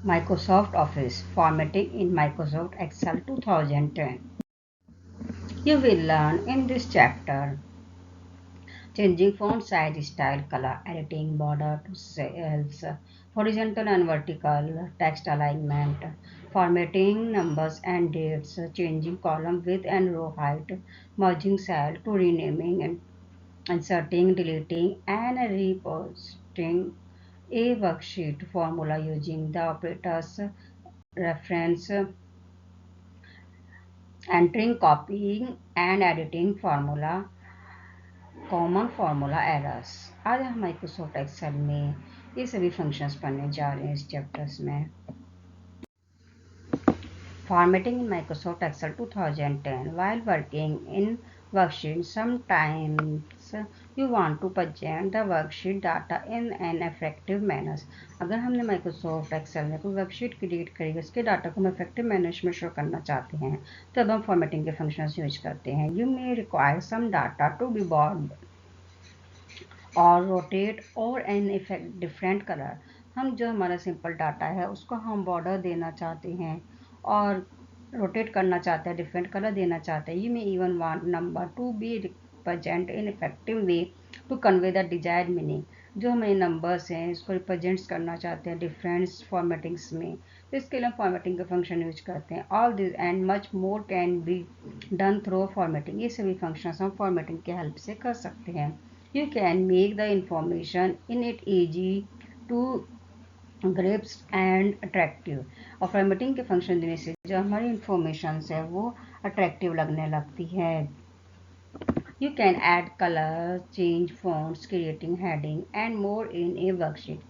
Microsoft Office formatting in Microsoft Excel 2010. You will learn in this chapter changing font size, style, color, editing, border to cells, horizontal and vertical, text alignment, formatting numbers and dates, changing column width and row height, merging cell to renaming and inserting, deleting, and reposting a worksheet formula using the operators reference, entering, copying, and editing formula, common formula errors. आज हम Microsoft Excel में ये सभी functions पढ़ने जा रहे हैं इस चैप्टर्स में। Formatting in Microsoft Excel 2010. While working in worksheet, sometimes you want to present the worksheet data in an effective manner. अगर हमने Microsoft Excel में कोई वर्कशीट क्रिएट करी उसके डाटा को हम इफेक्टिव मैनर में शो करना चाहते हैं तब हम फॉर्मेटिंग के फंक्शंस यूज करते हैं। You may require some data to be bordered और रोटेट और एन इफेक्ट डिफरेंट कलर। हम जो हमारा सिंपल डाटा है उसको हम बॉर्डर देना चाहते हैं और रोटेट करना चाहते हैं, डिफरेंट कलर देना चाहते हैं। You may even want number to be represent in effective way to convey the desired meaning. जो हमें नंबर्स हैं इसको रिप्रेजेंट्स करना चाहते हैं डिफरेंट फॉर्मेटिंग्स में, तो इसके लिए हम फॉर्मेटिंग का फंक्शन यूज करते हैं। All this and much more can be done through formatting. ये सभी फंक्शन हम फॉर्मेटिंग की हेल्प से कर सकते हैं। You can make the information in it easy to grasp and attractive। और फॉर्मेटिंग के फंक्शन देने से जो हमारी इंफॉर्मेशन है वो अट्रैक्टिव लगने लगती है। You can add colors, change fonts, creating heading and more in a worksheet।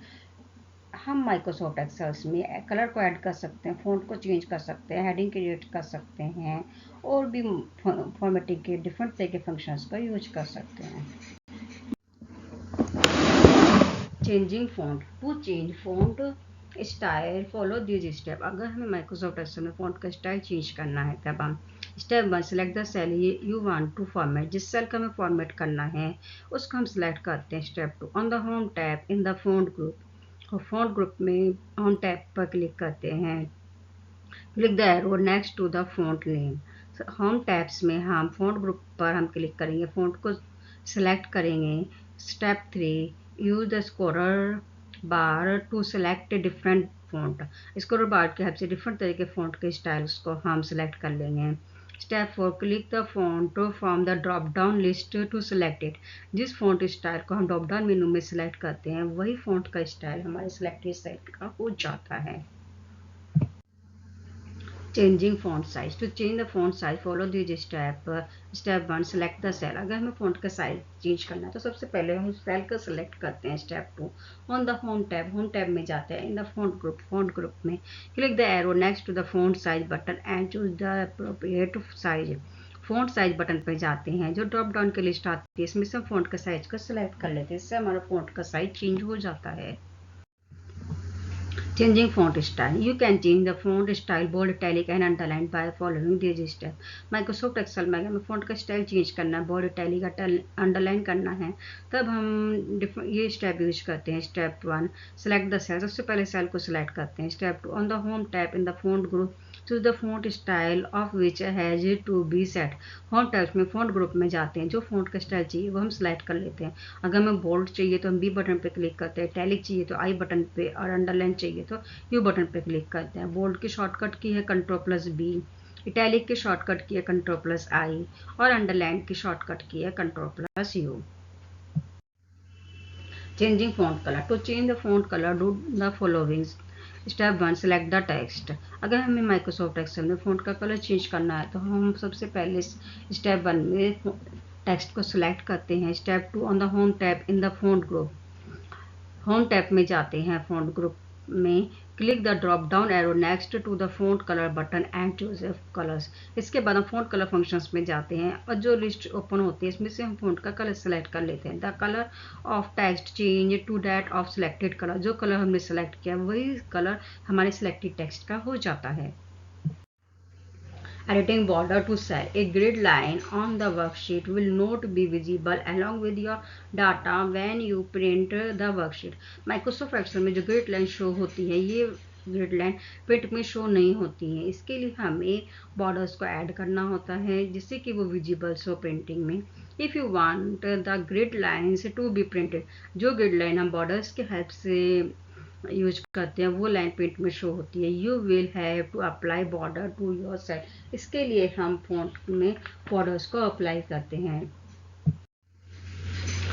हम माइक्रोसॉफ्ट एक्सेल्स में कलर को ऐड कर सकते हैं, फ़ॉन्ट को चेंज कर सकते हैं, हेडिंग क्रिएट कर सकते हैं और भी फॉर्मेटिंग के डिफरेंट तरह के फंक्शंस का यूज कर सकते हैं। Changing font. To change font style follow this step. अगर हमें माइक्रोसॉफ्ट एक्सेल में फॉन्ट का स्टाइल चेंज करना है तब हम step 1 select the cell you want to format. जिस सेल का हमें फॉर्मेट करना है उसको हम सेलेक्ट करते हैं। Step 2 on the home tab in the font group. और फॉन्ट ग्रुप में होम टैब पर क्लिक करते हैं। Click the arrow next to the font name. Home tabs में हम फॉन्ट ग्रुप पर हम क्लिक करेंगे, फॉन्ट को सिलेक्ट करेंगे। Step 3 use the scroller bar to select different font. Scroller bar की हेल्प से डिफरेंट तरह के फॉन्ट के स्टाइल्स को हम सिलेक्ट कर लेंगे। Step 4 click the font from the drop down list to select it. जिस फॉन्ट स्टाइल को हम ड्रॉप डाउन मेनू में सिलेक्ट करते हैं वही फॉन्ट का स्टाइल हमारे सिलेक्टेड सेट का हो जाता है। Changing font size. To change the font size follow this step. Step 1 select the cell. अगर हमें फॉन्ट का साइज चेंज करना है तो सबसे पहले हम सेल को सेलेक्ट करते हैं। Step 2 on the home tab में जाते हैं। इन द फॉन्ट ग्रुप में click the arrow next to the font size button and choose the appropriate size. Font size button पर जाते हैं, जो ड्रॉप डाउन की लिस्ट आती है इसमें से हम फॉन्ट का साइज को सिलेक्ट कर लेते हैं। इससे हमारा फॉन्ट का साइज चेंज हो जाता है। Changing font style. You can change the font style bold, italic and underlined by following these steps. Microsoft Excel में हमें फॉन्ट का स्टाइल चेंज करना है, बोल्ड, इटैलिक, अंडरलाइन करना है, तब हम ये स्टेप यूज करते हैं। Step 1 select the cell. सबसे पहले सेल को सिलेक्ट करते हैं। Step 2 on the home tab in the font group choose the font style of which has to be set. Home tab में फॉन्ट ग्रुप में जाते हैं, जो फॉन्ट का स्टाइल चाहिए वो हम सिलेक्ट कर लेते हैं। अगर हमें बोल्ड चाहिए तो हम बी बटन पे क्लिक करते हैं, इटैलिक चाहिए तो आई बटन पे और अंडरलाइन चाहिए तो यू बटन पे क्लिक करते हैं। बोल्ड की शॉर्टकट की है Ctrl+B, इटैलिक की शॉर्टकट की है Ctrl+I और अंडरलाइन की शॉर्टकट की है Ctrl+U। Changing font colour. To change the font colour do the following. Step 1 select the text. अगर हमें माइक्रोसॉफ्ट एक्सेल में फॉन्ट का कलर चेंज करना है तो हम सबसे पहले स्टेप 1 में टेक्स्ट को सिलेक्ट करते हैं। Step 2 on the home tab in the font group. Home tab में जाते हैं, फॉन्ट ग्रुप में click the drop down arrow next to the font colour button and choose colours. इसके बाद हम फॉन्ट कलर फंक्शंस में जाते हैं और जो लिस्ट ओपन होती है इसमें से हम फॉन्ट का कलर सेलेक्ट कर लेते हैं। The colour of text change to that of selected colour. जो कलर हमने सेलेक्ट किया वही कलर हमारे सिलेक्टेड टेक्स्ट का हो जाता है। Editing border to cell. A grid line on the worksheet will not be visible along with your data when you print the worksheet. Microsoft Excel में जो grid line show होती है ये ग्रिड लाइन प्रिंट में show नहीं होती हैं। इसके लिए हमें बॉर्डर्स को ऐड करना होता है जिससे कि वो विजिबल्स हो प्रिंटिंग में। If you want the grid lines to be printed, जो ग्रिड लाइन हम बॉर्डर्स के हेल्प से यूज करते हैं वो लाइन प्रिंट में शो होती है। You will have to apply border to your cell, इसके लिए हम फॉन्ट में बॉर्डर्स को अप्लाई करते हैं।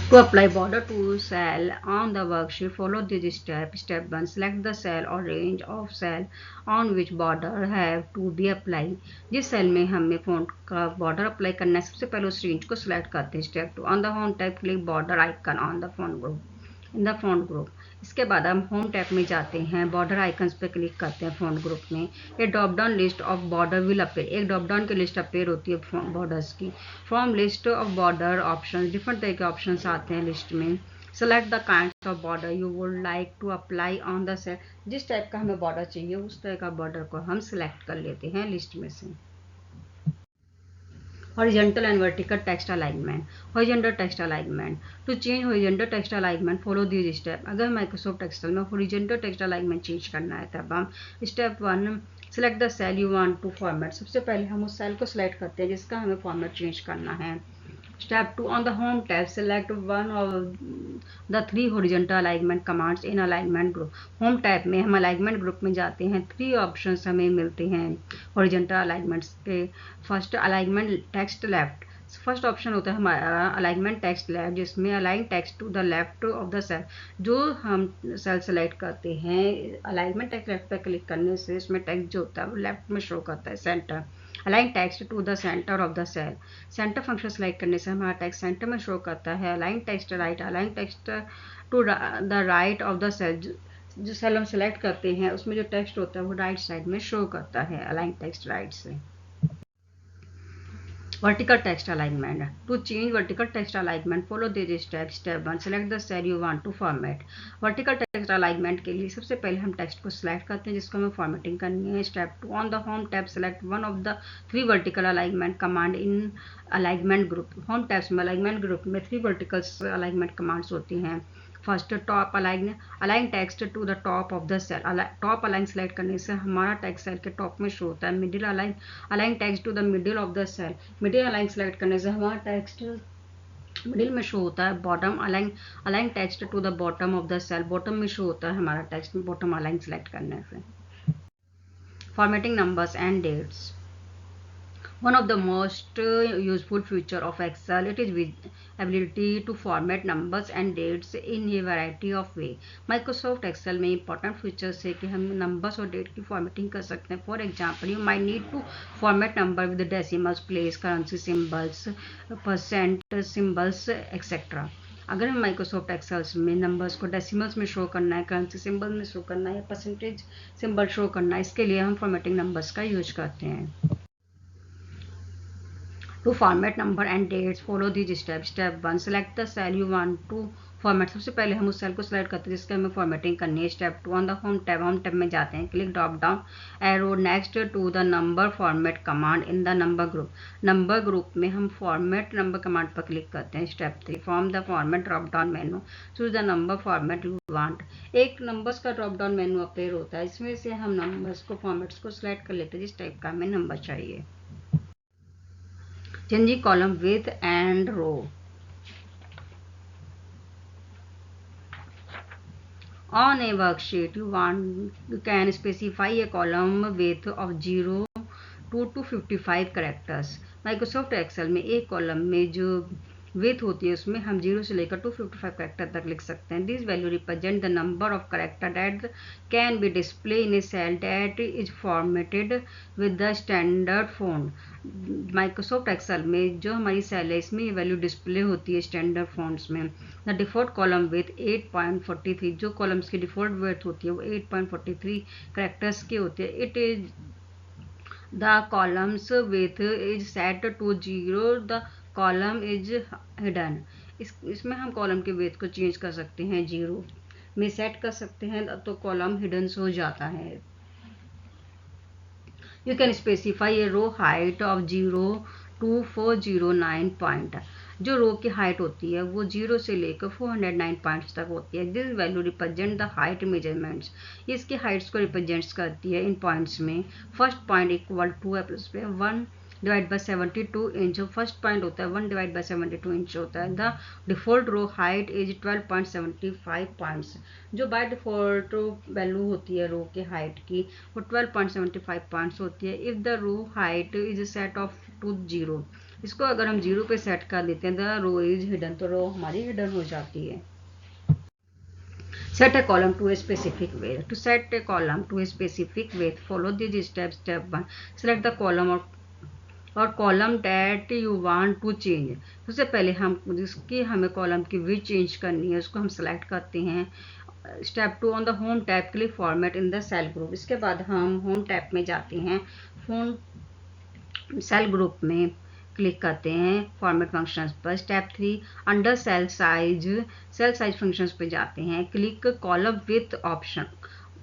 To apply border to cell on the worksheet, follow this step. Step 1. Select the cell or range of cell on which border have to be applied. जिस cell में हमें फॉन्ट का border apply करना है सबसे पहले उस रेंज को सिलेक्ट करते हैं। Step 2. On the home tab click border icon on the font group in the font group. इसके बाद हम होम टैब में जाते हैं, बॉर्डर आइकन्स पे क्लिक करते हैं फॉन्ट ग्रुप में। ये drop down list of border will appear, एक ड्रॉप डाउन की लिस्ट अपेयर होती है बॉर्डर्स की। From list of border option, different तरह के ऑप्शंस आते हैं लिस्ट में। Select the kind of border you would like to apply on the cell, जिस टाइप का हमें बॉर्डर चाहिए उस तरह का बॉर्डर को हम सिलेक्ट कर लेते हैं लिस्ट में से। Horizontal and vertical text alignment. Horizontal text alignment. To change horizontal text alignment, follow these steps. अगर Microsoft Excel में horizontal text alignment change करना है तब हम step 1 select the cell you want to format. सबसे पहले हम उस सेल को select करते हैं जिसका हमें फॉर्मेट चेंज करना है। Step 2 on the home tab select one of the 3 horizontal alignment commands in alignment group. Home tab में हम alignment group में जाते हैं, 3 options हमें मिलते हैं horizontal alignments के। First alignment text left, first option होता है हमारा अलाइनमेंट टेक्स्ट लेफ्ट, जिसमें align text to the left of the cell. जो हम सेल सेलेक्ट करते हैं अलाइनमेंट टेक्स्ट लेफ्ट पर क्लिक करने से इसमें टेक्स्ट जो होता है वो लेफ्ट में शो करता है, centre. Align text to the centre of the cell, centre function select करने से हमारा टेक्स्ट सेंटर में शो करता है। Align text right, align text to the right of the cell, जो सेल हम सेलेक्ट करते हैं उसमें जो टेक्स्ट होता है वो राइट साइड में शो करता है अलाइन टेक्स्ट राइट से। Vertical text alignment. To change vertical text alignment, follow these steps. Step 1. Select the cell you want to format. Vertical text alignment के लिए सबसे पहले हम टेक्स्ट को सिलेक्ट करते हैं जिसको हमें फॉर्मेटिंग करनी है। Step 2. On the home tab, select one of the 3 vertical alignment command in alignment group. Home tabs में alignment group में 3 vertical alignment commands होती हैं। First top align, align text to the top of the cell, top align select करने से हमारा text cell के top में show होता है। Middle align, align text to the middle of the cell, middle align select करने से हमारा टेक्स्ट मिडिल में शो होता है। Bottom align, align text to the bottom of the cell, bottom में शो होता है हमारा टेक्स्ट बॉटम अलाइन सेलेक्ट करने से। Formatting numbers and dates. One of the most useful feature of Excel, it is ability to format numbers and dates in a variety of way. Microsoft Excel में important features है कि हम numbers और date की formatting कर सकते हैं. For example, you might need to format number with the decimals, place, currency symbols, percent symbols, etc. अगर हम माइक्रोसॉफ्ट एक्सेल में नंबर्स को डेसिमल्स में शो करना है, करेंसी सिंबल में शो करना है या परसेंटेज सिंबल शो करना है, इसके लिए हम फॉर्मेटिंग नंबर्स का यूज करते हैं। To format number and dates, follow these steps. Step 1. Select the cell you want to format. सबसे पहले हम उस सेल को सिलेक्ट करते हैं जिसके हमें फॉर्मेटिंग करनी है। Step 2. On the home tab, home tab में जाते हैं, click drop down arrow next to the number format command in the number group. Number group में हम फॉर्मेट नंबर कमांड पर क्लिक करते हैं। Step 3. From the format drop down menu, choose the number format you want. एक numbers का drop down menu appear होता है, इसमें से हम नंबर्स को फॉर्मेट्स को सिलेक्ट कर लेते हैं जिस टाइप का हमें नंबर चाहिए। Changing column width and row. On a worksheet, you can specify a column width of 0 to 255 characters. Microsoft Excel में एक कॉलम में जो विथ होती है उसमें हम 0 से लेकर 255 करेक्टर तक लिख सकते हैं। This value represent the number of character that can be display in a cell that is formatted with the standard font. Microsoft Excel में जो हमारी सेल है इसमें ये वैल्यू डिस्प्ले होती है स्टैंडर्ड फॉन्ट्स में। द डिफॉल्ट कॉलम विथ 8.43, जो कॉलम्स की डिफॉल्ट विथ होती है वो 8.43 करेक्टर्स की होती है। It is the columns width is set to 0, the column is hidden. इसमें हम कॉलम के वेट को चेंज कर सकते हैं, 0 में सेट कर सकते हैं तो कॉलम हिडन हो जाता है। You can specify a row height of 0 to 409 point. जो रो की हाइट होती है वो 0 से लेकर 409 पॉइंट्स तक होती है। This value represent the height measurements, इसकी हाइट्स को रिप्रेजेंट्स करती है इन पॉइंट्स में। फर्स्ट पॉइंट इक्वल टू है प्लस पे 1 डिवाइड बाई 72 इंच। जो फर्स्ट पॉइंट होता है 1 डिवाइड बाई 72 इंच होता है। The default row height is 12.75 points, जो बाय डिफॉल्ट वैल्यू होती है रो के हाइट की वो 12.75 पॉइंट्स होती है। If the row height is set off to 0, इसको अगर हम 0 पे सेट कर देते हैं द रो इज हिडन, तो रो हमारी हिडन हो जाती है। Set a column to a specific width. To set a column to a specific width, follow these steps. Step 1. Select the column और column that you want to change. सबसे पहले हम जिसकी हमें कॉलम की विड्थ चेंज करनी है उसको हम सेलेक्ट करते हैं। Step 2, on the home tab click format in the cell group. इसके बाद हम होम टैब में जाते हैं, सेल ग्रुप में क्लिक करते हैं फॉर्मेट फंक्शंस पर। Step 3, under cell size functions पे जाते हैं, click column width option,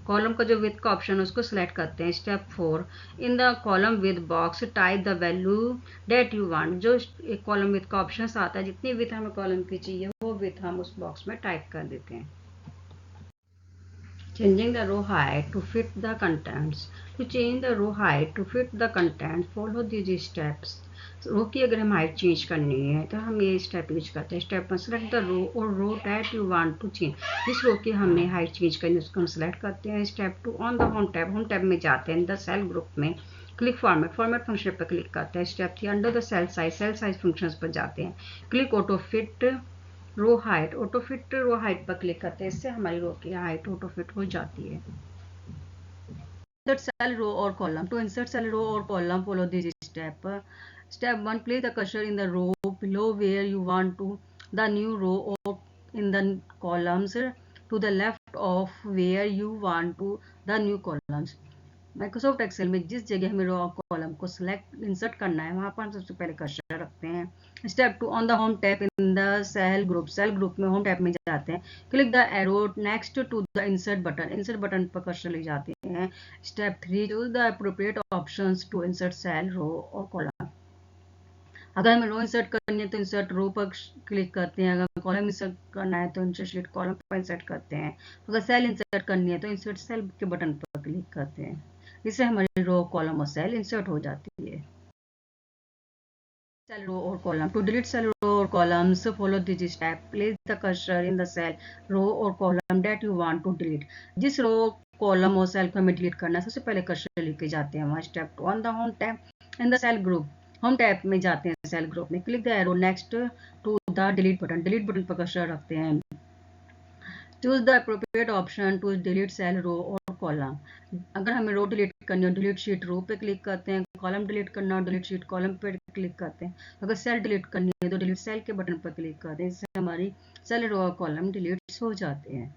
column का जो विथ का ऑप्शन है उसको सिलेक्ट करते हैं। Step 4, in the column width box type the value that you want. जो एक कॉलम विथ का ऑप्शन आता है, जितनी विथ हमें कॉलम की चाहिए वो विथ हम उस बॉक्स में टाइप कर देते हैं। Changing the row height to fit the contents. To change the row height to fit the contents, follow these steps. रो की अगर हम हाइट चेंज करनी है तो हम ये स्टेप यूज करते हैं। स्टेप 1, सेलेक्ट द रो और row that you want to change. जिस रो की हमने हाइट चेंज करनी है उसको हम सेलेक्ट करते हैं। Step 2, on the home tab में जाते हैं, द सेल ग्रुप में क्लिक फॉर्मेट फंक्शन पर क्लिक करते हैं। Step 3, under the cell size functions पर जाते हैं, click auto fit row height, auto fit row height पर क्लिक करते हैं। इससे हमारी रो की हाइट ऑटो फिट हो जाती है। Insert cell row or column. To insert cell row or column, follow this step. Step 1, place the cursor in the row below where you want to the new row, or in the columns to the left of where you want to the new columns. Microsoft Excel में जिस जगह हमें रो और column को select insert करना है वहां पर हम सबसे पहले कर्सर रखते हैं। Step 2, on the home tab in the cell group में होम टैब में जाते हैं, click the arrow next to the insert button पर कर्सर ले जाते हैं। Step 3, choose the appropriate options to insert cell row और कॉलम। अगर हमें रो इंसर्ट करनी है तो इंसर्ट रो पर क्लिक करते हैं, अगर कॉलम इंसर्ट करना है तो इंसर्ट शीट कॉलम पर इंसर्ट करते हैं, अगर सेल इंसर्ट करनी है तो इंसर्ट सेल के बटन पर क्लिक करते हैं। इससे हमारी रो कॉलम और सेल इंसर्ट हो जाती है। सेल रो और column. To delete cell row और columns, follow this step, place the cursor in the cell row और column that you want to delete. जिस रो कॉलम और सेल को हमें डिलीट करना है सबसे पहले कर्सर लेके जाते हैं वहां। Step 2, on the home tab in the cell group, home tab में जाते हैं सेल ग्रुप में, click the arrow next to the delete button पर कर्सर रखते हैं। Choose the appropriate option to delete cell row और कॉलम। अगर हमें रो डिलीट करनी हो डिलीट शीट रो पे क्लिक करते हैं, कॉलम डिलीट करना हो डिलीट शीट कॉलम पे क्लिक करते हैं, अगर सेल डिलीट करनी है तो डिलीट सेल के बटन पर क्लिक करते हैं। इससे हमारी सेल रो और कॉलम डिलीट हो जाते हैं।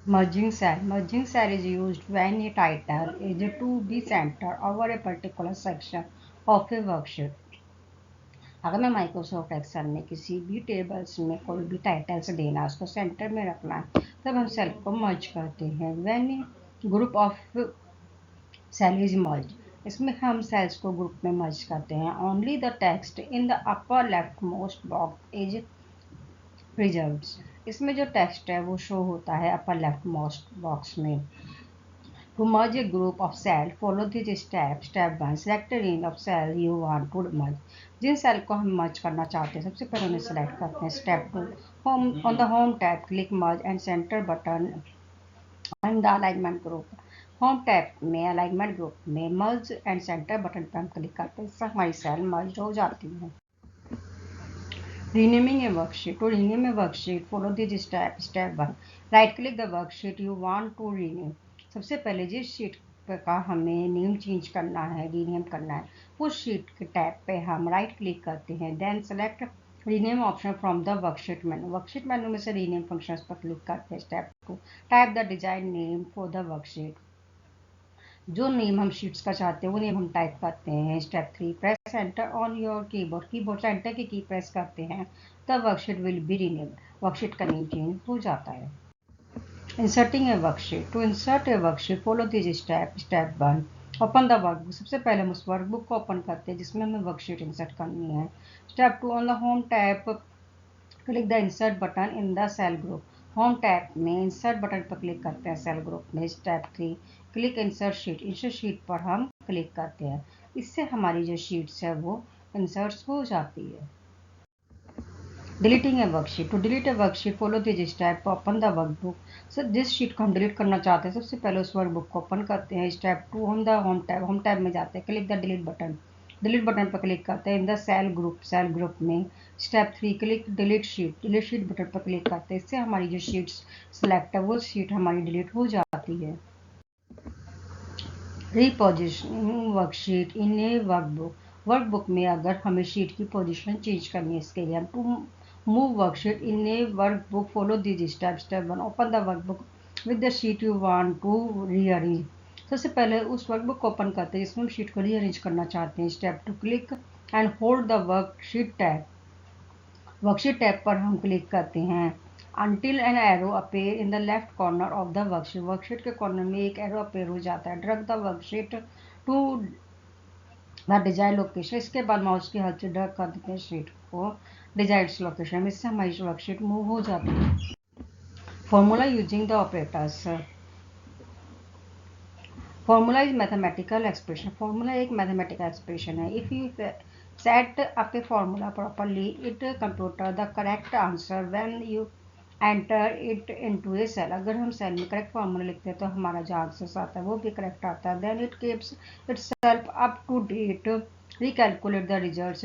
Merging cell is used when a title is to be centered over a particular section of a worksheet. अगर मैं माइक्रोसॉफ्ट एक्सेल में किसी भी टेबल्स में कोई भी टाइटल्स देना है उसको सेंटर में रखना है तब हम सेल को मर्ज करते हैं। When group of cell is merge, इसमें हम सेल्स को ग्रुप में मर्ज करते हैं। Only the text in the upper left most box is preserved, इसमें जो टेक्स्ट है वो शो होता है अपर लेफ्ट मोस्ट बॉक्स में। To merge a group of cells, follow this step. Step 1, select the range of cells you want to merge. जिन cell को हम मर्ज करना चाहते हैं सबसे पहले उन्हें सेलेक्ट करते हैं। Step 2, on the home tab click merge and centre button in the alignment group. Home tab में अलाइनमेंट ग्रुप में मर्ज एंड सेंटर बटन पर हम क्लिक करते हैं, इससे हमारी सेल मर्ज हो जाती है। Renaming a worksheet. To rename a worksheet, follow this step. Step 1, right click the worksheet you want to rename. सबसे पहले जिस शीट का हमें नेम चेंज करना है, रीनेम करना है, उस शीट के टैब पे हम राइट क्लिक करते हैं। Then select rename option from the worksheet menu. Worksheet menu में से रीनेम फंक्शंस पर क्लिक करते हैं। Step 2, type the design name for the worksheet. जो नेम हम शीट्स का चाहते हैं वो नेम हम टाइप करते हैं। Step 3, press enter on your keyboard से एंटर की प्रेस करते हैं the worksheet will be renamed, worksheet का नेम चेंज हो जाता है। Inserting a worksheet. To insert a worksheet, follow this step. Step 1, open the workbook. सबसे पहले हम उस वर्कबुक को ओपन करते हैं जिसमें हमें वर्कशीट इंसर्ट करनी है। Step 2, on the home tab click the insert button in the cell group. Home tab में इंसर्ट बटन पर क्लिक करते हैं सेल ग्रुप में। Step 3, click insert sheet. Insert sheet पर हम क्लिक करते हैं, इससे हमारी जो शीट्स है वो इंसर्ट हो जाती है। Deleting a worksheet. To delete a worksheet follow this step, open the workbook. Sir जिस शीट को हम डिलीट करना चाहते हैं सबसे पहले उस वर्कबुक को ओपन करते हैं। Step 2, on the home tab में जाते हैं, click the delete button. Delete button पर क्लिक करते हैं इन द सेल ग्रुप में। Step 3, click delete sheet. Delete sheet button पर क्लिक करते हैं, इससे हमारी जो शीट्स सेलेक्ट है वो शीट हमारी डिलीट हो जाती है। Repositioning worksheet in a workbook. Workbook में अगर हमें शीट की पोजीशन चेंज करनी है, इसके लिए हम to move worksheet in a workbook follow this step. Step 1, open the workbook with the sheet you want to rearrange. सबसे पहले उस वर्कबुक को ओपन करते हैं जिसमें हम शीट को रीअरेंज करना चाहते हैं। Step 2, click and hold the worksheet tab. Worksheet tab पर हम क्लिक करते हैं until an arrow appear in the left corner of the worksheet। Worksheet के कॉर्नर में एक एरो अपेयर हो जाता है। Drag the worksheet to the desire location. इसके बाद माउस की हेल्प से ड्रैग कर देते हैं शीट को डिजायर्ड लोकेशन में, इससे हमारी वर्कशीट मूव हो जाती है। Formula using the operators. Formula is mathematical expression. Formula एक मैथमेटिकल एक्सप्रेशन है। If you set up a formula properly it computer the correct answer when you enter it into a cell. अगर हम cell में correct formula लिखते हैं तो हमारा जो आंसर आता है वो भी करेक्ट आता है। Then it keeps itself up to date, recalculate the results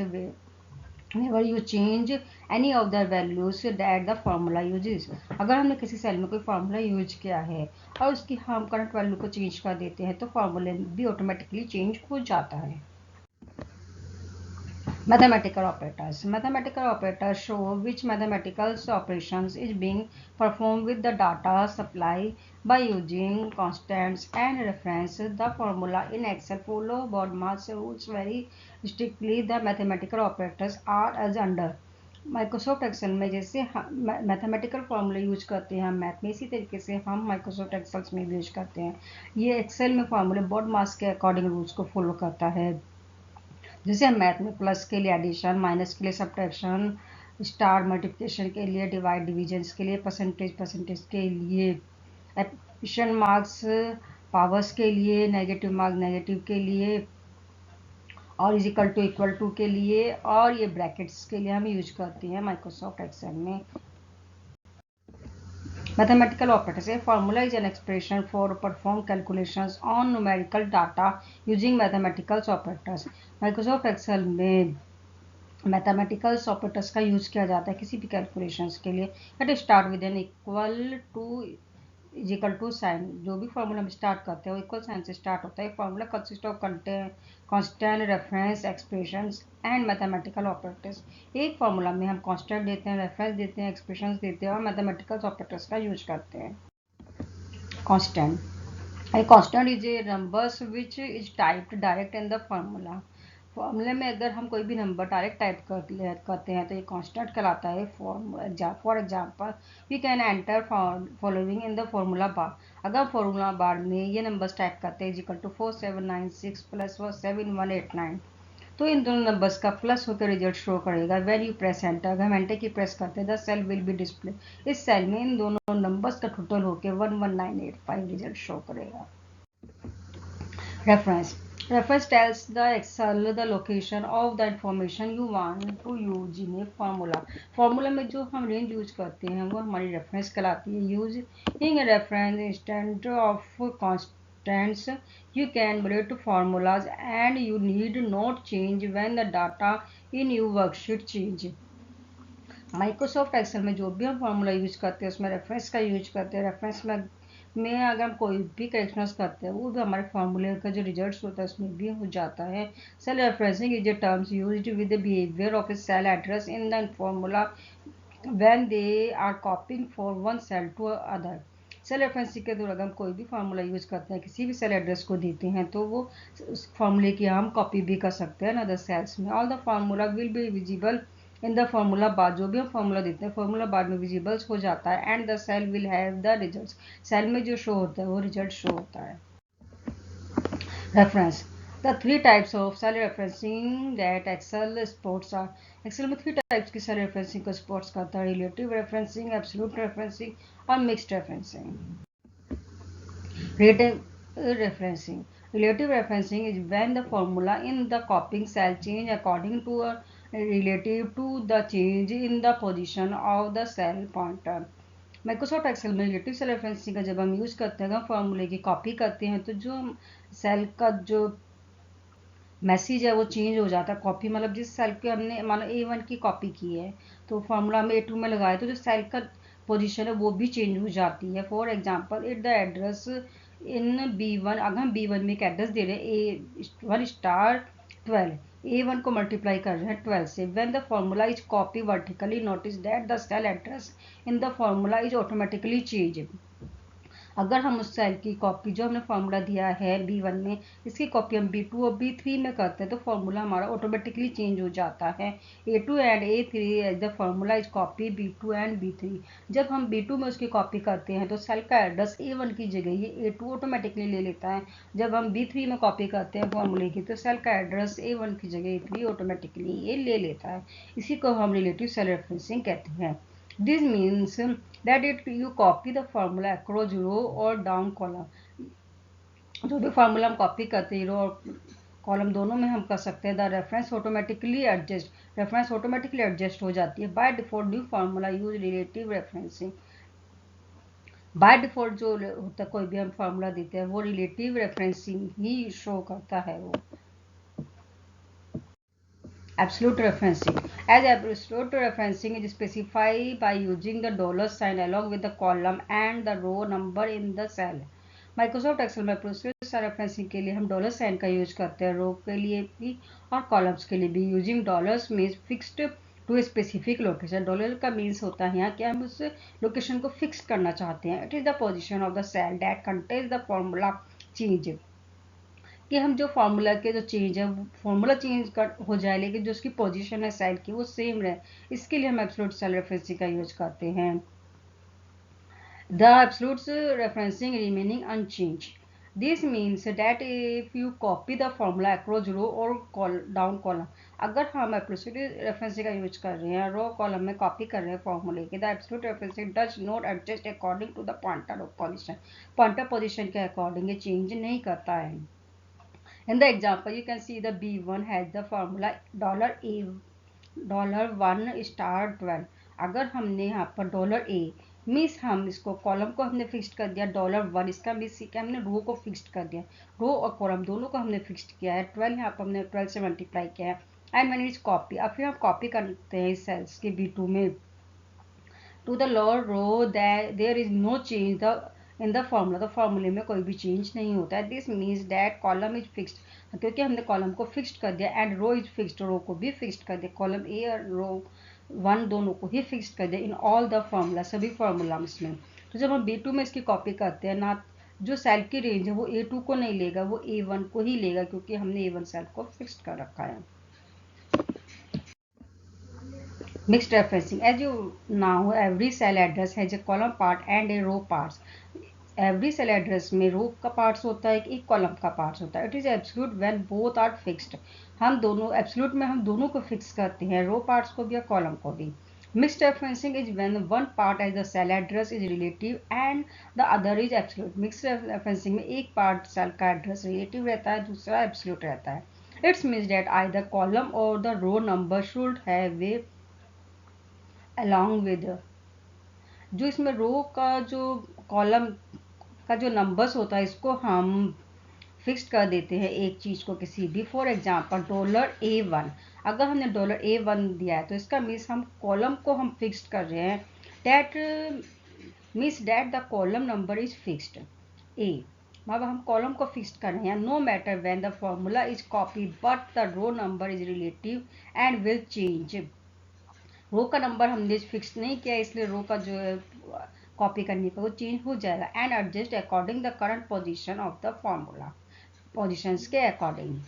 whenever you change any of the values that the formula uses। अगर हमने किसी सेल में कोई फार्मूला यूज किया है और उसकी हम करंट वैल्यू को चेंज कर देते हैं तो फार्मूला भी ऑटोमेटिकली चेंज हो जाता है। Mathematical operators. Mathematical operators show which mathematical operations is being performed with the data supply by using constants and reference। The formula in Excel follow BODMAS rules very strictly। The mathematical operators are as under। Microsoft Excel में जैसे mathematical formula use करते हैं हम math में, इसी तरीके से हम माइक्रोसॉफ्ट एक्सेल में भी यूज करते हैं। ये एक्सेल में फार्मूले BODMAS के अकॉर्डिंग रूल्स को फॉलो करता है। जैसे हम मैथ में प्लस के लिए एडिशन, माइनस के लिए सब्ट्रैक्शन, स्टार मल्टीप्लिकेशन के लिए, डिवाइड डिवीजन के लिए, परसेंटेज के लिए, एडिशन मार्क्स पावर्स के लिए, नेगेटिव मार्क नेगेटिव के लिए, और इक्वल टू के लिए, और ये ब्रैकेट्स के लिए हम यूज करते हैं माइक्रोसॉफ्ट एक्सेल में। Mathematical operators. A formula is an expression for perform calculations on numerical data using mathematical operators। Microsoft Excel में मैथमेटिकल ऑपरेटर्स का यूज किया जाता है किसी भी कैलकुलेशंस के लिए। At start with an equal to sign. जो भी फॉर्मूला हम स्टार्ट करते हैं वो इक्वल साइन से स्टार्ट होता है। Formula consist of constant, reference, expressions and mathematical operators. एक फॉर्मूला में हम कांस्टेंट देते हैं, रेफरेंस देते हैं, एक्सप्रेशंस देते हैं और मैथमेटिकल ऑपरेटर्स का यूज करते हैं। Constant, a constant is a numbers which is typed direct in the formula। फॉर्मूले में अगर हम कोई भी नंबर डायरेक्ट टाइप करते हैं तो ये कांस्टेंट कहलाता है। For example we can enter following in the formula bar. अगर फॉर्मूला बार में ये नंबर्स टाइप करते हैं इक्वल टू 4796 प्लस 7189, तो इन दोनों नंबर्स का प्लस होकर रिजल्ट शो करेगा। व्हेन यू प्रेस एंटर, अगर हम एंटर की प्रेस करते हैं the cell will be display. इस सेल में इन दोनों नंबर्स का टोटल होकर 11985 रिजल्ट शो करेगा। Reference, reference tells the Excel the location of the information you want to use in a formula। Formula में जो हम रेंज यूज करते हैं वो हमारी रेफरेंस कहलाती है। Use in reference instant of constants you can evaluate formulas and you need not change when the data in your worksheet change। Microsoft Excel में जो भी हम फार्मूला यूज करते हैं उसमें रेफरेंस का यूज करते हैं। रेफरेंस में अगर हम कोई भी करेक्शंस करते हैं वो भी हमारे फार्मूले का जो रिजल्ट्स होता है उसमें भी हो जाता है। Cell referencing is a terms used with the behaviour of a cell address in the formula when they are copying for one cell to other. Cell referencing के दौरान हम कोई भी फार्मूला यूज करते हैं किसी भी सेल एड्रेस को देते हैं तो वो उस फार्मूले की हम कॉपी भी कर सकते हैं अदर सेल्स में। All the formula will be visible in the formula बार। जो भी हम फॉर्मूला देते हैं फॉर्मूला बार में विजिबल्स हो जाता है। And the cell will have the results. Cell में जो शो होता है वो रिजल्ट शो होता है। Reference. The three types of cell referencing that Excel supports are Excel में three types की cell referencing को supports करता है relative referencing, absolute referencing और mixed referencing. Relative referencing. Relative referencing is when the formula in the copying cell change according to a relative to the change in the position of the cell pointer. Microsoft Excel में relative cell referencing का जब हम use करते हैं फॉर्मूले की copy करते हैं तो जो सेल का जो मैसेज है वो चेंज हो जाता है. कॉपी मतलब जिस सेल के हमने मानो A1 की कॉपी की है तो फॉर्मूला हम A2 में लगाए तो जो सेल का पोजीशन है वो भी चेंज हो जाती है. For example it the address in B1, अगर हम B1 में एक एड्रेस दे रहे हैं A1 स्टार 12, A1 को मल्टीप्लाई कर रहे हैं 12 से. When the formula is copy vertically notice that the cell address in the formula is automatically change. अगर हम उस सेल की कॉपी जो हमने फार्मूला दिया है B1 में इसकी कॉपी हम B2 और B3 में करते हैं तो फार्मूला हमारा ऑटोमेटिकली चेंज हो जाता है. A2 and A3 as the formula is copy B2 and B3. जब हम B2 में उसकी कॉपी करते हैं तो सेल का एड्रेस A1 की जगह ये A2 ऑटोमेटिकली ले लेता है. जब हम B3 में कॉपी करते हैं फार्मूले की तो सेल का एड्रेस A1 की जगह A3 ऑटोमेटिकली ये ले लेता है. इसी को हम रिलेटिव सेल रेफरेंसिंग कहते हैं. This means that you copy the formula across row or down column. जो भी फार्मूला हम कॉपी करते हैं रो और कॉलम दोनों में हम कर सकते हैं. द रेफरेंस ऑटोमेटिकली एडजस्ट हो जाती है. By default new formula use relative referencing. By default जो होता है कोई भी हम फार्मूला देते हैं वो रिलेटिव रेफरेंसिंग ही शो करता है. वो absolute referencing. As absolute referencing is specified by using the dollar sign along with the column and the row number in the cell. Microsoft Excel में absolute referencing के लिए हम डॉलर साइन का use करते हैं रो के लिए भी और कॉलम्स के लिए भी. Using dollars means fixed to specific location. Dollar का मीन्स होता है यहाँ कि हम उस लोकेशन को फिक्स करना चाहते हैं. It is the position of the cell that contains the formula change. कि हम जो फार्मूला के जो चेंज है वो फार्मूला चेंज हो जाए लेकिन जो उसकी पोजीशन है सेल की वो सेम रहे. इसके लिए हम एब्सोल्यूट सेल रेफरेंसिंग का यूज करते हैं. The absolute referencing remaining unchanged. This means that if you copy the formula across row और डाउन कॉलम. अगर हम एब्सोल्यूट रेफरेंसिंग का यूज कर रहे हैं रो कॉलम में कॉपी कर रहे हैं फार्मूले के the absolute referencing does not adjust according to the pointer of position. Pointer position के अकॉर्डिंग ये चेंज नहीं करता है. In the example, you can see the B1 has the formula $1 star 12. अगर हमने यहाँ पर $A मीन्स हम इसको कॉलम को हमने फिक्स्ड कर दिया $1. इसका मीन्स कि हमने रो को फिक्स्ड कर दिया. रो और कॉलम दोनों को हमने फिक्स्ड किया है. 12 यहाँ पर हमने 12 से मल्टीप्लाई किया है. एंड मैंने इस कॉपी अब फिर हम कॉपी करते हैं इस सेल्स के B2 में to the lower row there is no change the in the formula. तो फार्मूले में कोई भी चेंज नहीं होता है. This means that column is fixed क्योंकि हमने कॉलम को फिक्स्ड कर दिया. And row is fixed, row को भी फिक्स्ड कर दिया. कॉलम ए और रो 1 दोनों को ही फिक्स्ड कर दिया इन ऑल द फार्मूला, सभी फार्मूलाज में. तो जब हम B2 में इसकी कॉपी करते हैं ना जो सेल की रेंज है वो A2 को नहीं लेगा, वो A1 को ही लेगा क्योंकि हमने A1 सेल को फिक्स्ड कर रखा है. Mixed referencing. As you know, every cell address has a column part and a row parts. Every cell address में रो का पार्ट्स होता है एक कॉलम का पार्ट्स होता है. It is absolute when both are fixed. हम दोनों एब्सोल्यूट में हम दोनों को फिक्स करते हैं रो पार्ट्स को भी और कॉलम को भी. Mixed referencing is when one part as the cell address is relative and the other is absolute. Mixed referencing में एक पार्ट सेल का एड्रेस रिलेटिव रहता है दूसरा एब्सोल्यूट रहता है. It means that either column or the row number should have a along with. जो इसमें रो का जो कॉलम का जो नंबर्स होता है इसको हम फिक्स्ड कर देते हैं एक चीज़ को किसी भी. For example $A1. अगर हमने $A1 दिया है तो इसका मीन्स हम कॉलम को हम फिक्स्ड कर रहे हैं. That means that the column number is fixed A. अब हम कॉलम को फिक्स्ड कर रहे हैं. No matter when the formula is copy but the row number is relative and will change. Row का नंबर हमने फिक्स नहीं किया इसलिए रो का जो कॉपी करने का वो चेंज हो जाएगा. And adjust according the current position of the formula, positions के according.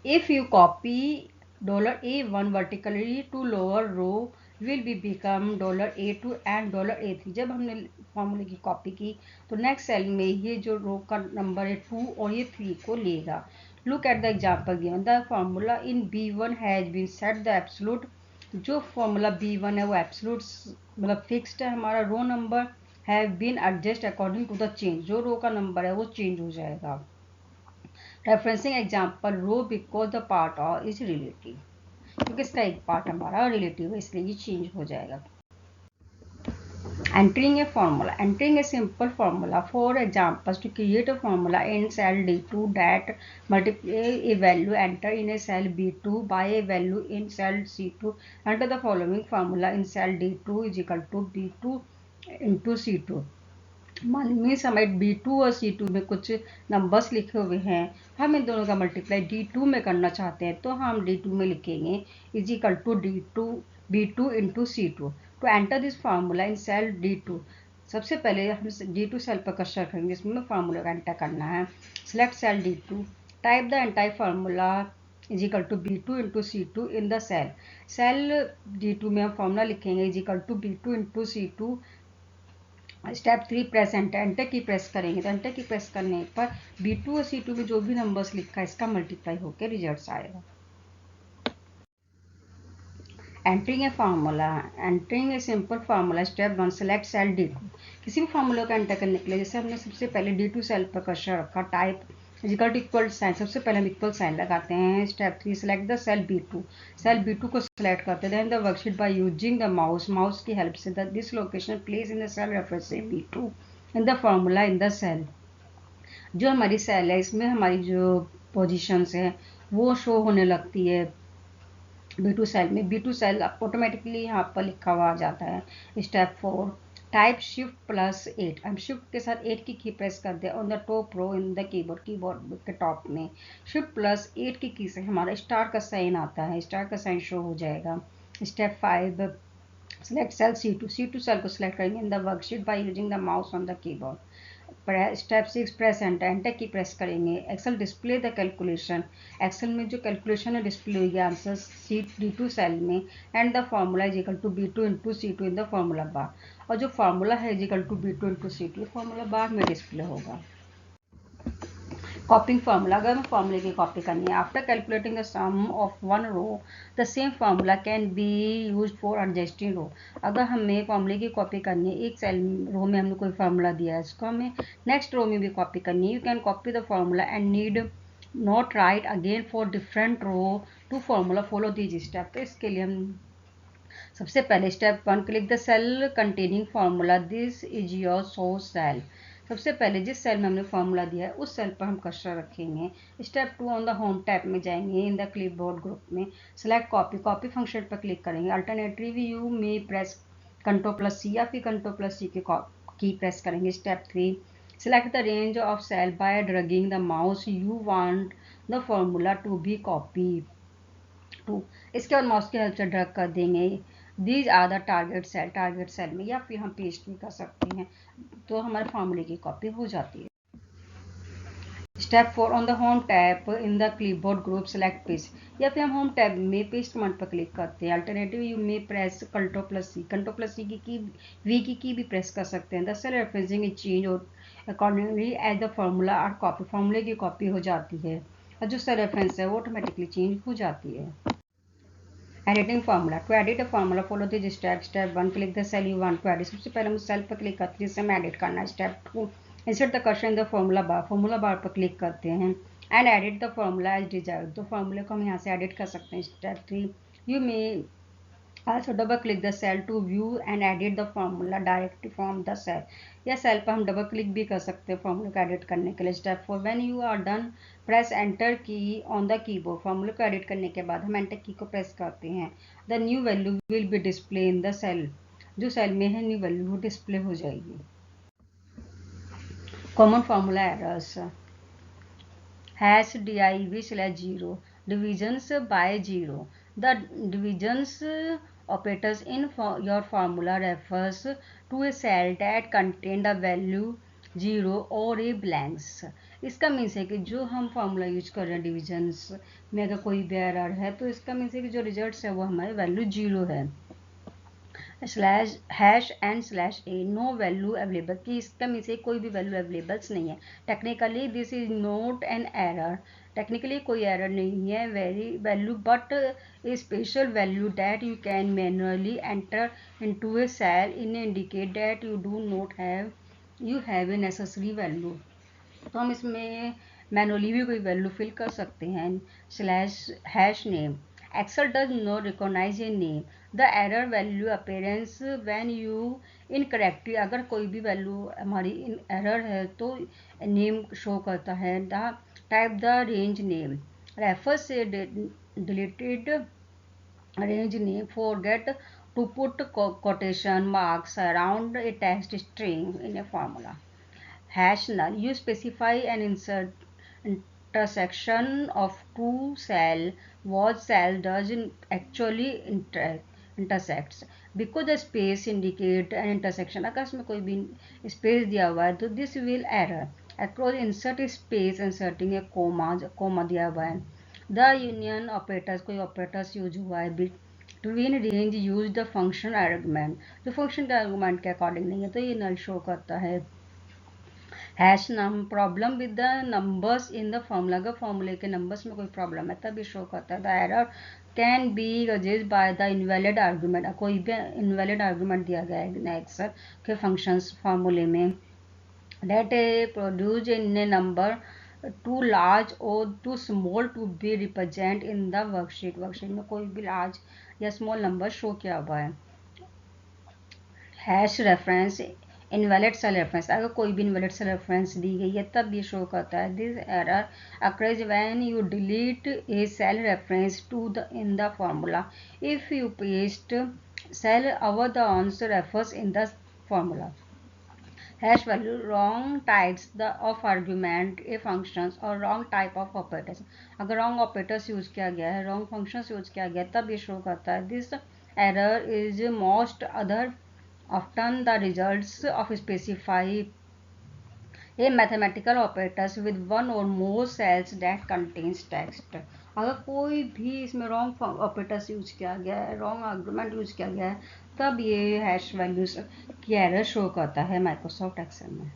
If you copy $A1 vertically to lower row will be become $A2 and $A3. जब हमने फार्मूले की कॉपी की तो नेक्स्ट सेल में ये जो रो का नंबर है 2 और ये 3 को लेगा। Look at the example given. The formula in B1 has been set the absolute. जो फॉर्मूला B1 है वो एब्सोल्यूट मतलब फिक्स्ड है हमारा। Row number have been adjust according to the change. जो रो का नंबर है वो चेंज हो जाएगा। Referencing example row because the part और इज रिलेटिव, क्योंकि इसका एक पार्ट हमारा रिलेटिव है इसलिए ये चेंज हो जाएगा। Entering a formula. Entering a simple formula. For examples, to create a formula in cell D2 that multiply a value enter in a cell B2 by a value in cell C2. Enter the following formula in cell D2 is equal to B2 into C2. Means हमें B2 और C2 में कुछ numbers लिखे हुए हैं, हम इन दोनों का मल्टीप्लाई D2 में करना चाहते हैं तो हम D2 में लिखेंगे is equal to B2 into C2। To enter this formula in cell D2, सबसे पहले हम D2 सेल पर कर्सर करेंगे जिसमें फार्मूला का एंटर करना है। Select cell D2, type the entire formula is equal to B2 into C2 in the cell D2 में हम फार्मूला लिखेंगे is equal to B2 into C2। Step 3 press enter key press करेंगे तो enter key press करने पर B2 और C2 में जो भी नंबर्स लिखा है इसका मल्टीप्लाई होकर रिजल्ट आएगा। Entering a formula. Entering a simple formula. Step 1 select cell D2। किसी भी फार्मूला का एंटर करने के लिए जैसे हमने सबसे पहले D2 सेल पर कर्सर रखा, टाइप इक्वल साइन, सबसे पहले हम इक्वल साइन लगाते हैं। Step 3 select the cell B2। Cell B2 को सेलेक्ट करते हैं। Then the worksheet by using the mouse की हेल्प से this location place in the cell referencing B2 in the formula in the cell. जो हमारी cell है इसमें हमारी जो पोजीशंस है वो शो होने लगती है B2 सेल में। B2 सेल ऑटोमेटिकली यहाँ पर लिखा हुआ आ जाता है। Step 4 type Shift+8। हम शिफ्ट के साथ 8 की प्रेस कर दे on the top row in the keyboard के टॉप में। Shift+8 की से हमारा स्टार का साइन आता है, स्टार का साइन शो हो जाएगा। Step 5 select cell C2 cell को सिलेक्ट करेंगे in the worksheet by using the mouse on the keyboard. Step 6 press enter key press करेंगे। Excel display the calculation. Excel में जो कैलकुलेशन है डिस्प्ले होगी आंसर D2 सेल में। And the formula is equal to B2 into C2 in the formula bar. और जो formula है is equal to B2 into C2 formula बार में display होगा। Copying formula. अगर हमें फार्मूले की कॉपी करनी है after calculating the sum of one row the same formula can be use for adjusting row. अगर हमें फार्मूले की कॉपी करनी है, एक सेल रो में हमने कोई फार्मूला दिया है इसको हमें नेक्स्ट रो में भी कॉपी करनी है, you can copy the formula and need not write again for different row to formula follow these step. तो इसके लिए हम सबसे पहले step 1 click the cell containing formula, this is your source cell. सबसे पहले जिस सेल में हमने फार्मूला दिया है उस सेल पर हम कर्सर रखेंगे। Step 2 on the home tab में जाएंगे इन द क्लिपबोर्ड ग्रुप में सेलेक्ट कॉपी फंक्शन पर क्लिक करेंगे। Alternatively you may press Ctrl+C या फिर Ctrl+C की प्रेस करेंगे। Step 3 select the range of cell by dragging the mouse you want the formula to be copy to. इसके बाद mouse की help से drag कर देंगे these are the target cell में, या फिर हम पेस्ट भी कर सकते हैं तो हमारे फार्मूले की कॉपी हो जाती है। Step 4 on the home tab in the clipboard group select paste, या फिर हम होम टैब में पेस्ट कमांड पर क्लिक करते हैं। अल्टरनेटिव यू में प्रेस Ctrl+C की वी की भी प्रेस कर सकते हैं। The cell referencing is change और अकॉर्डिंगली एज द फार्मूला और कॉपी, फार्मूले की कॉपी हो जाती है और जो सेल रेफरेंस है वो ऑटोमेटिकली चेंज हो जाती है। Editing formula. To edit a formula follow this step. Step 1 click the cell you want to edit. सबसे पहले हम सेल पर क्लिक करते हैं जिससे हमें एडिट करना है। Step 2 insert the cursor in the formula bar पर क्लिक करते हैं and edit the formula as desired. तो फार्मूले को हम यहाँ से एडिट कर सकते हैं। Step 3 you may also double click the cell to view and edit the formula directly from the cell। या सेल पर हम डबल क्लिक भी कर सकते हैं फार्मूला को एडिट करने के लिए। Step 4 when you are done press enter key on the keyboard. Formula को एडिट करने के बाद हम एंटर की को प्रेस करते हैं। The new value will be display in the cell. जो सेल में है न्यू वैल्यू वो डिस्प्ले हो जाएगी। Common formula errors. #div/0 divisions by 0। The divisions operators in your formula refers to a cell that contain the value 0 or a blanks। इसका means है कि जो हम फार्मूला यूज कर रहे हैं डिविजन्स में अगर कोई भी एरर है तो इसका मीन्स है कि जो रिजल्ट्स है वो हमारे वैल्यू 0 है। Slash hash and slash a no value available, कि इसका में से कोई भी वैल्यू अवेलेबल्स नहीं है। Technically this is not an error, technically कोई एरर नहीं है very value, but a special value that you can manually enter into a cell in indicate that you do not have you have a necessary value. तो हम इसमें manually भी कोई value fill कर सकते हैं। Slash hash name, Excel does not recognize a name. The error value appearance when you incorrectly, अगर कोई भी वैल्यू हमारी एरर है तो नेम शो करता है। The type the range name refer से deleted range name, forget to put quotation marks around a text string in a formula. Hash null, you specify an intersection of two cell what cell doesn't actually intersects, because the space indicate an intersection, अगर इसमें कोई भी space दिया हुआ है तो this will error. across insert space inserting a comma दिया हुआ है। द यूनियन ऑपरेटर्स, कोई ऑपरेटर्स यूज हुआ है। Between range use the function argument, जो फंक्शन के आर्गुमेंट के अकॉर्डिंग नहीं है तो ये नल शो करता है। Hash num, problem with the numbers in the formula, अगर फॉर्मूले के नंबर्स में कोई प्रॉब्लम है तभी शो करता है। The error can be raised by the invalid argument, कोई भी इनवैलिड आर्गूमेंट दिया गया है एक्सेल के फंक्शंस फार्मूले में। That produce in a number too large और too small to be represent in the worksheet, worksheet में कोई भी लार्ज या स्मॉल नंबर शो किया हुआ है। Hash reference, invalid cell reference, अगर कोई भी इनवैलिड सेल रेफरेंस दी गई है तब ये शो करता है। This error occurs when you delete a cell reference to the in the formula if you paste cell over the answer refers in the formula. Hash value, wrong types the of argument a functions और wrong type of operators, अगर wrong operators use किया गया है, wrong functions use किया गया तब ये show करता है। This error is most other often the results of specify a mathematical operators with one or more cells that contains text, अगर कोई भी इसमें रॉन्ग ऑपरेटर्स यूज किया गया है, रॉन्ग आर्गुमेंट यूज किया गया है तब ये हैश वैल्यूज की एरर शो करता है माइक्रोसॉफ्ट एक्सेल में।